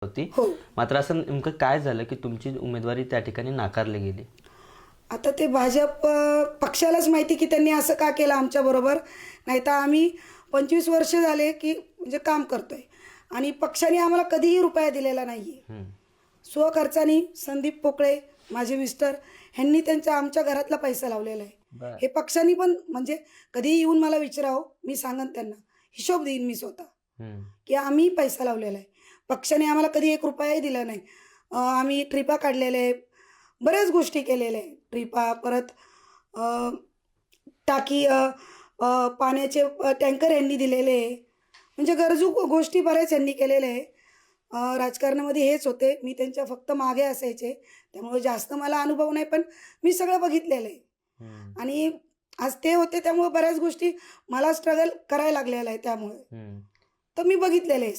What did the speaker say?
होती. हो. मात्र असं नेमकं काय झालं की तुमची उमेदवारी त्या ठिकाणी नाकारली गेली? आता ते भाजप पक्षालाच माहिती की त्यांनी असं का केलं आमच्याबरोबर. नाहीतर आम्ही 25 वर्ष झाले की म्हणजे काम करतोय आणि पक्षाने आम्हाला कधीही रुपया दिलेला नाही आहे. हं. स्वखर्चाने संदीप पोकळे माझे मिस्टर ह्यांनी आमच्या घरातला पैसा लावलेला आहे. बरं. हे पक्षाने पण म्हणजे कधीही येऊन मला विचारावं, मी सांगन त्यांना, हिशोब देईन मी स्वतः हं. की आम्ही पैसा लावलेला आहे. पक्षाने आम्हाला कधी 1 रुपयाही दिला नाही. आम्ही ट्रिपा काढलेल्या आहे, बऱ्याच गोष्टी केलेल्या आहे. ट्रिपा परत अ, टाकी पाण्याचे टँकर यांनी दिलेले आहे. म्हणजे गरजू गोष्टी बऱ्याच यांनी केलेल्या आहे. राजकारणामध्ये हेच होते, मी त्यांच्या फक्त मागे असायचे. त्यामुळे जास्त मला अनुभव नाही, पण मी सगळं बघितलेलं आहे. हं. आणि आज ते होते त्यामुळे बऱ्याच गोष्टी मला स्ट्रगल करायला लागलेला आहे त्यामुळे. हं. तर मी बघितलेलं आहे.